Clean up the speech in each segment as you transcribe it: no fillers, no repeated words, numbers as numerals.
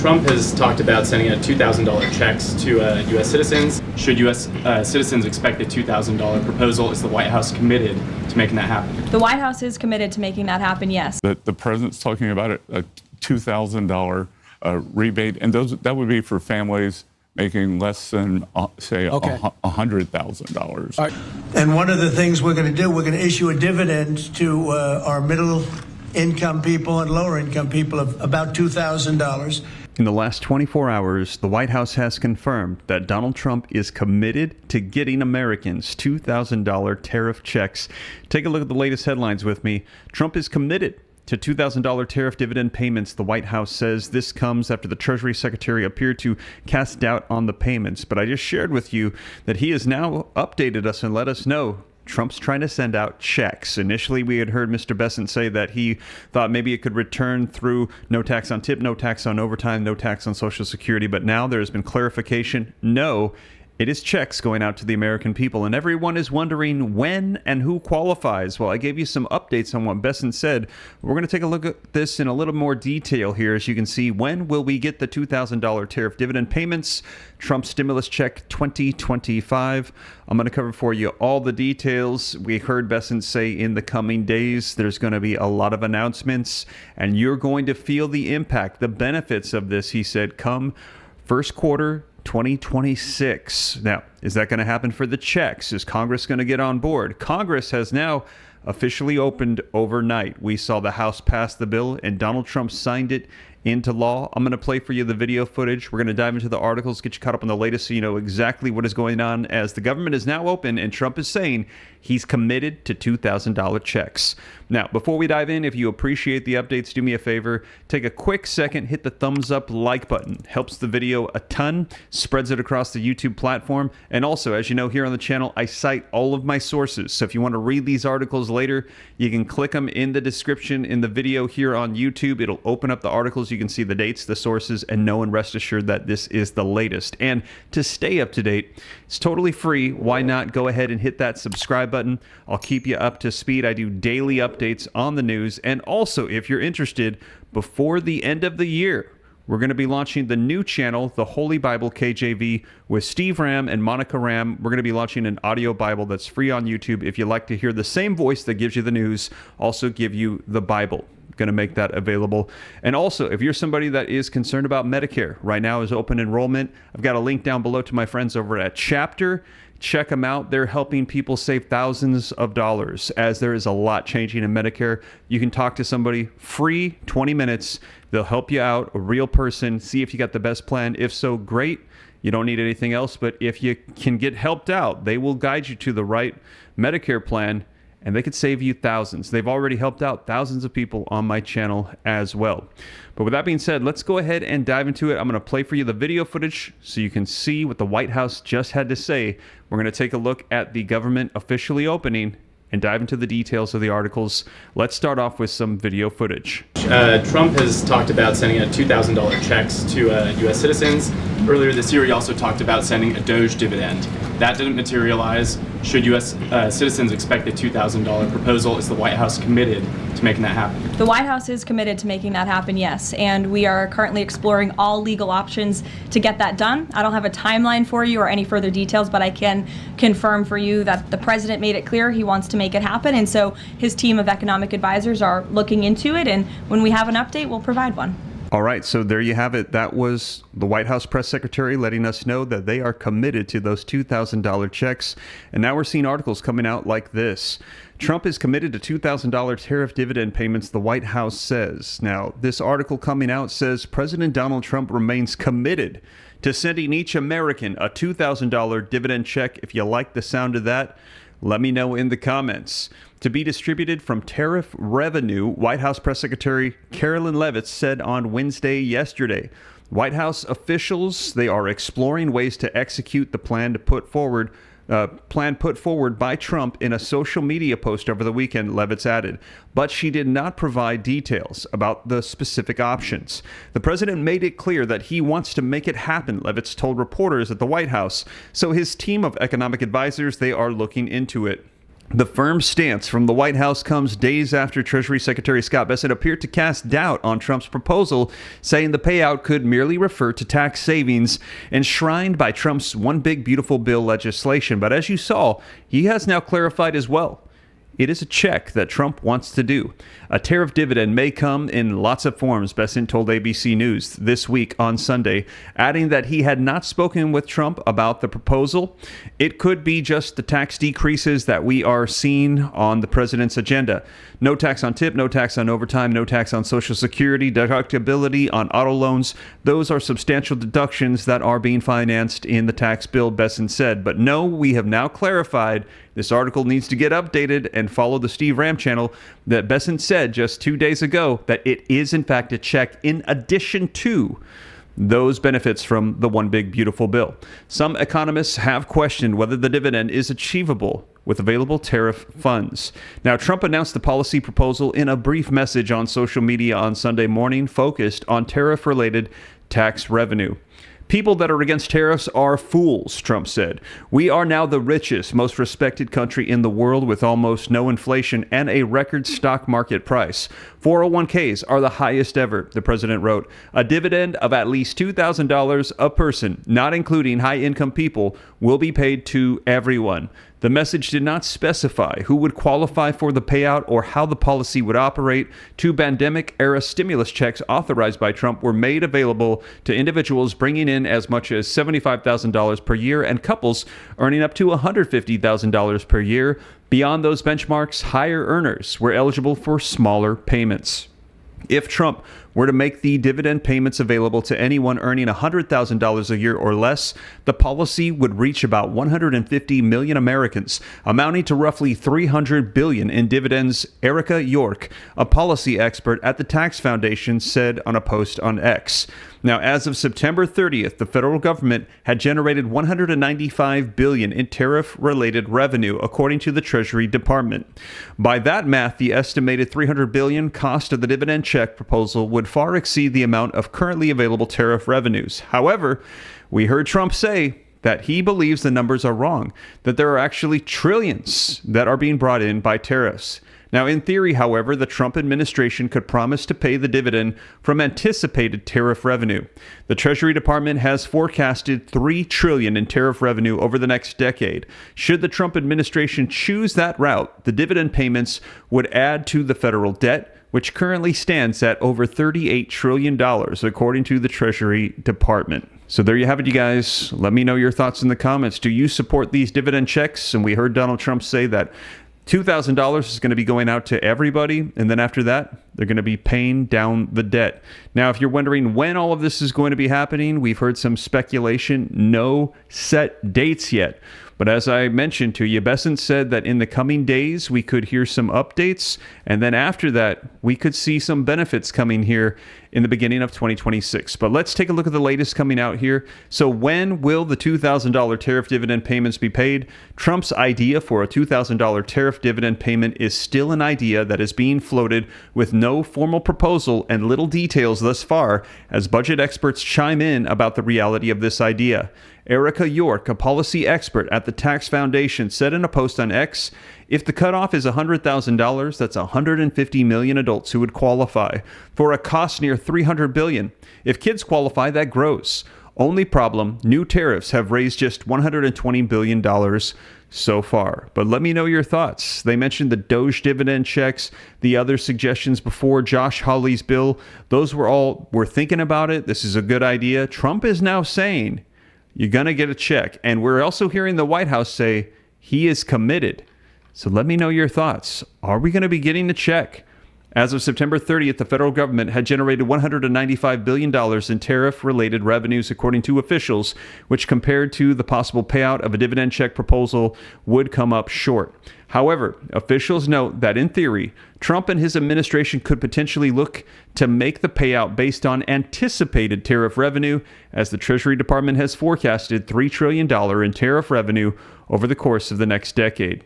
Trump has talked about sending out $2,000 checks to U.S. citizens. Should U.S. Citizens expect a $2,000 proposal? Is the White House committed to making that happen? The White House is committed to making that happen, yes. The president's talking about a $2,000 rebate, and that would be for families making less than, say, $100,000. Right. And one of the things we're going to do, we're going to issue a dividend to our middle-income people and lower-income people of about $2,000. In the last 24 hours, the White House has confirmed that Donald Trump is committed to getting Americans $2,000 tariff checks. Take a look at the latest headlines with me. Trump is committed to $2,000 tariff dividend payments. The White House says this comes after the Treasury Secretary appeared to cast doubt on the payments. But I just shared with you that he has now updated us and let us know Trump's trying to send out checks. Initially, we had heard Mr. Bessent say that he thought maybe it could return through no tax on tip, no tax on overtime, no tax on Social Security. But now there's been clarification. No, it is checks going out to the American people. And everyone is wondering when and who qualifies. Well, I gave you some updates on what Bessent said. We're going to take a look at this in a little more detail here. As you can see, when will we get the $2,000 tariff dividend payments? Trump stimulus check 2025. I'm going to cover for you all the details. We heard Bessent say in the coming days there's going to be a lot of announcements, and you're going to feel the impact, the benefits of this, he said, come first quarter 2026. Now, is that going to happen for the checks? Is Congress going to get on board? Congress has now officially opened overnight. We saw the House pass the bill and Donald Trump signed it into law. I'm going to play for you the video footage. We're going to dive into the articles, get you caught up on the latest so you know exactly what is going on as the government is now open and Trump is saying he's committed to $2,000 checks. Now, before we dive in, if you appreciate the updates, do me a favor, take a quick second, hit the thumbs up like button. Helps the video a ton, spreads it across the YouTube platform. And also, as you know, here on the channel, I cite all of my sources. So if you want to read these articles later, you can click them in the description in the video here on YouTube. It'll open up the articles. You can see the dates, the sources, and know and rest assured that this is the latest. And to stay up to date, it's totally free. Why not go ahead and hit that subscribe button? I'll keep you up to speed. I do daily updates on the news. And also, if you're interested, before the end of the year, we're going to be launching the new channel, the Holy Bible KJV, with Steve Ram and Monica Ram. We're going to be launching an audio Bible that's free on YouTube. If you like to hear the same voice that gives you the news, also give you the Bible. Going to make that available. And also, if you're somebody that is concerned about Medicare, right now is open enrollment. I've got a link down below to my friends over at Chapter. Check them out. They're helping people save thousands of dollars as there is a lot changing in Medicare. You can talk to somebody free, 20 minutes. They'll help you out, a real person, see if you got the best plan. If so, great. You don't need anything else. But if you can get helped out, they will guide you to the right Medicare plan, and they could save you thousands. They've already helped out thousands of people on my channel as well. But with that being said, let's go ahead and dive into it. I'm going to play for you the video footage so you can see what the White House just had to say. We're going to take a look at the government officially opening and dive into the details of the articles. Let's start off with some video footage. Trump has talked about sending out $2,000 checks to U.S. citizens. Earlier this year, he also talked about sending a Doge dividend. That didn't materialize. Should U.S. Citizens expect a $2,000 proposal? Is the White House committed to making that happen? The White House is committed to making that happen, yes. And we are currently exploring all legal options to get that done. I don't have a timeline for you or any further details, but I can confirm for you that the president made it clear he wants to make it happen. And so his team of economic advisors are looking into it. And when we have an update, we'll provide one. All right, so there you have it. That was the White House press secretary letting us know that they are committed to those $2,000 checks. And now we're seeing articles coming out like this. Trump is committed to $2,000 tariff dividend payments, the White House says. Now, this article coming out says President Donald Trump remains committed to sending each American a $2,000 dividend check. If you like the sound of that, let me know in the comments. To be distributed from tariff revenue, White House Press Secretary Karoline Leavitt said on Wednesday yesterday. White House officials, they are exploring ways to execute the plan put forward by Trump in a social media post over the weekend, Leavitt added. But she did not provide details about the specific options. The president made it clear that he wants to make it happen, Leavitt told reporters at the White House. So his team of economic advisors, they are looking into it. The firm stance from the White House comes days after Treasury Secretary Scott Bessent appeared to cast doubt on Trump's proposal, saying the payout could merely refer to tax savings enshrined by Trump's One Big Beautiful Bill legislation. But as you saw, he has now clarified as well. It is a check that Trump wants to do. A tariff dividend may come in lots of forms, Bessent told ABC News this week on Sunday, adding that he had not spoken with Trump about the proposal. It could be just the tax decreases that we are seeing on the president's agenda. No tax on tip, no tax on overtime, no tax on Social Security, deductibility on auto loans. Those are substantial deductions that are being financed in the tax bill, Bessent said. But no, we have now clarified. This article needs to get updated and follow the Steve Ram channel that Bessent said just 2 days ago that it is in fact a check in addition to those benefits from the One Big Beautiful Bill. Some economists have questioned whether the dividend is achievable with available tariff funds. Now, Trump announced the policy proposal in a brief message on social media on Sunday morning focused on tariff-related tax revenue. People that are against tariffs are fools, Trump said. We are now the richest, most respected country in the world with almost no inflation and a record stock market price. 401ks are the highest ever, the president wrote. A dividend of at least $2,000 a person, not including high-income people, will be paid to everyone. The message did not specify who would qualify for the payout or how the policy would operate. 2 pandemic-era stimulus checks authorized by Trump were made available to individuals bringing in as much as $75,000 per year and couples earning up to $150,000 per year. Beyond those benchmarks, higher earners were eligible for smaller payments. If Trump were to make the dividend payments available to anyone earning $100,000 a year or less, the policy would reach about 150 million Americans, amounting to roughly $300 billion in dividends, Erica York, a policy expert at the Tax Foundation, said on a post on X. Now, as of September 30th, the federal government had generated $195 billion in tariff-related revenue, according to the Treasury Department. By that math, the estimated $300 billion cost of the dividend check proposal would far exceed the amount of currently available tariff revenues. However, we heard Trump say that he believes the numbers are wrong, that there are actually trillions that are being brought in by tariffs. Now, in theory, however, the Trump administration could promise to pay the dividend from anticipated tariff revenue. The Treasury Department has forecasted $3 trillion in tariff revenue over the next decade. Should the Trump administration choose that route, the dividend payments would add to the federal debt, which currently stands at over $38 trillion, according to the Treasury Department. So there you have it, you guys. Let me know your thoughts in the comments. Do you support these dividend checks? And we heard Donald Trump say that $2,000 is going to be going out to everybody, and then after that, they're going to be paying down the debt. Now, if you're wondering when all of this is going to be happening, we've heard some speculation, no set dates yet. But as I mentioned to you, Bessent said that in the coming days, we could hear some updates, and then after that, we could see some benefits coming here in the beginning of 2026. But let's take a look at the latest coming out here. So when will the $2,000 tariff dividend payments be paid? Trump's idea for a $2,000 tariff dividend payment is still an idea that is being floated with no formal proposal and little details thus far, as budget experts chime in about the reality of this idea. Erica York, a policy expert at the Tax Foundation, said in a post on X, if the cutoff is $100,000, that's 150 million adults who would qualify for a cost near $300 billion. If kids qualify, that grows. Only problem, new tariffs have raised just $120 billion so far. But let me know your thoughts. They mentioned the Doge dividend checks, the other suggestions before, Josh Hawley's bill. Those we're thinking about it. This is a good idea. Trump is now saying you're going to get a check. And we're also hearing the White House say he is committed. So let me know your thoughts. Are we going to be getting the check? As of September 30th, the federal government had generated $195 billion in tariff-related revenues, according to officials, which compared to the possible payout of a dividend check proposal would come up short. However, officials note that in theory, Trump and his administration could potentially look to make the payout based on anticipated tariff revenue, as the Treasury Department has forecasted $3 trillion in tariff revenue over the course of the next decade.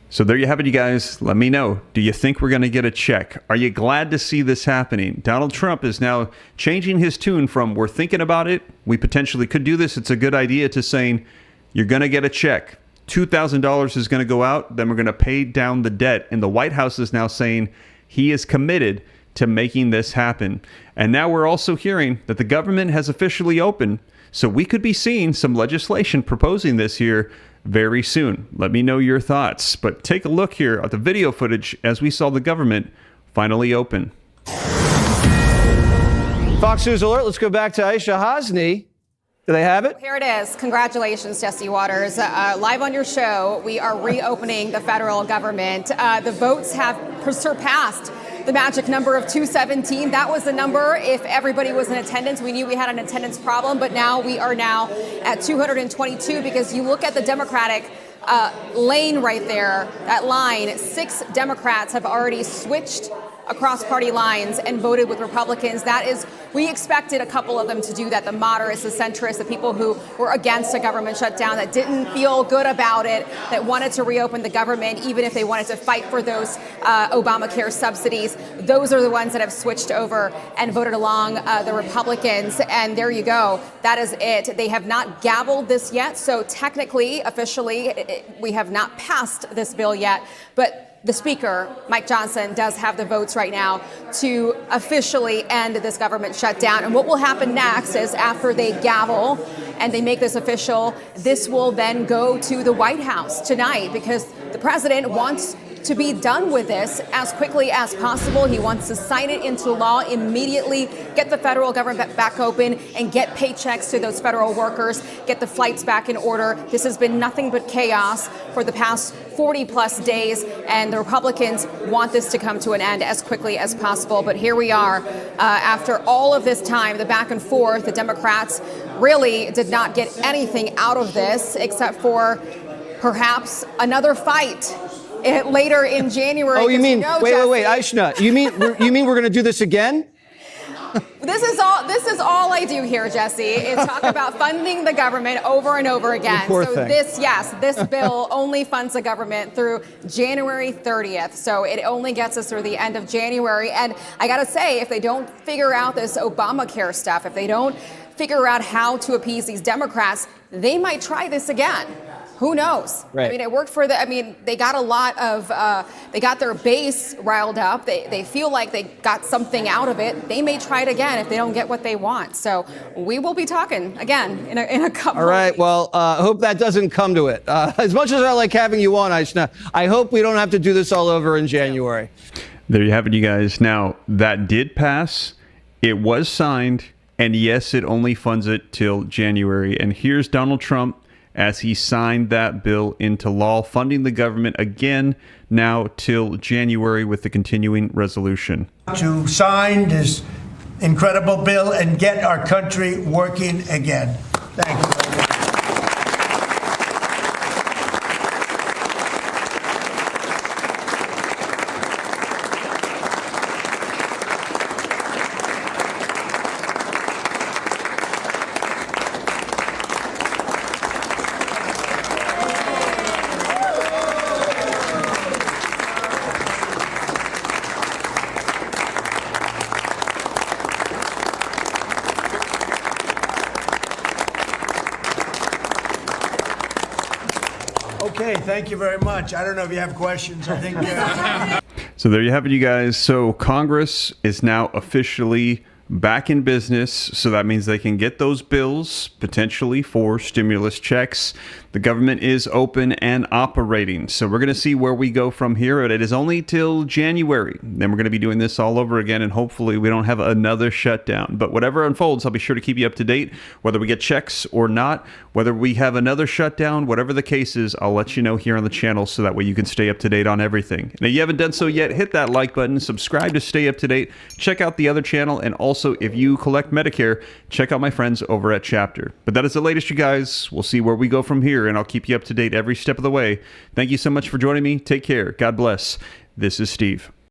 So there you have it, you guys. Let me know. Do you think we're going to get a check? Are you glad to see this happening? Donald Trump is now changing his tune from we're thinking about it, we potentially could do this, it's a good idea, to saying you're going to get a check. $2,000 is going to go out, then we're going to pay down the debt. And the White House is now saying he is committed to making this happen. And now we're also hearing that the government has officially opened, so we could be seeing some legislation proposing this here very soon. Let me know your thoughts. But take a look here at the video footage as we saw the government finally open. Fox News Alert, let's go back to Aisha Hasni. Do they have it? Here it is. Congratulations, Jesse Waters. Live on your show, we are reopening the federal government. The votes have surpassed the magic number of 217. That was the number if everybody was in attendance. We knew we had an attendance problem, but now we are now at 222 because you look at the Democratic lane right there, that line, 6 Democrats have already switched across party lines and voted with Republicans. That is, we expected a couple of them to do that, the moderates, the centrists, the people who were against a government shutdown, that didn't feel good about it, that wanted to reopen the government, even if they wanted to fight for those Obamacare subsidies. Those are the ones that have switched over and voted along the Republicans. And there you go. That is it. They have not gavelled this yet. So technically, officially, we have not passed this bill yet. But the Speaker, Mike Johnson, does have the votes right now to officially end this government shutdown. And what will happen next is after they gavel and they make this official, this will then go to the White House tonight because the president wants to be done with this as quickly as possible. He wants to sign it into law immediately, get the federal government back open, and get paychecks to those federal workers, get the flights back in order. This has been nothing but chaos for the past 40 plus days, and the Republicans want this to come to an end as quickly as possible. But here we are. After all of this time, the back and forth, the Democrats really did not get anything out of this except for perhaps another fight later in January. Oh, you mean, wait, Aishna, you mean we're going to do this again? This is all I do here, Jesse, is talk about funding the government over and over again. Poor so thing. this bill only funds the government through January 30th. So it only gets us through the end of January. And I got to say, if they don't figure out this Obamacare stuff, if they don't figure out how to appease these Democrats, they might try this again. Who knows? Right. I mean, it worked for they got a lot of, they got their base riled up. They feel like they got something out of it. They may try it again if they don't get what they want. So we will be talking again in a couple All right. of weeks. Well, hope that doesn't come to it. As much as I like having you on, Aishna, I hope we don't have to do this all over in January. There you have it, you guys. Now, that did pass. It was signed. And yes, it only funds it till January. And here's Donald Trump as he signed that bill into law, funding the government again now till January with the continuing resolution. To sign this incredible bill and get our country working again. Thank you very much. Okay, thank you very much. I don't know if you have questions. I think. So there you have it, you guys. So Congress is now officially back in business. So that means they can get those bills potentially for stimulus checks. The government is open and operating. So we're going to see where we go from here. But it is only till January. Then we're going to be doing this all over again. And hopefully we don't have another shutdown. But whatever unfolds, I'll be sure to keep you up to date, whether we get checks or not, whether we have another shutdown, whatever the case is, I'll let you know here on the channel so that way you can stay up to date on everything. And if you haven't done so yet, hit that like button, subscribe to stay up to date, check out the other channel, and also if you collect Medicare, check out my friends over at Chapter. But that is the latest, you guys. We'll see where we go from here, and I'll keep you up to date every step of the way. Thank you so much for joining me. Take care. God bless. This is Steve.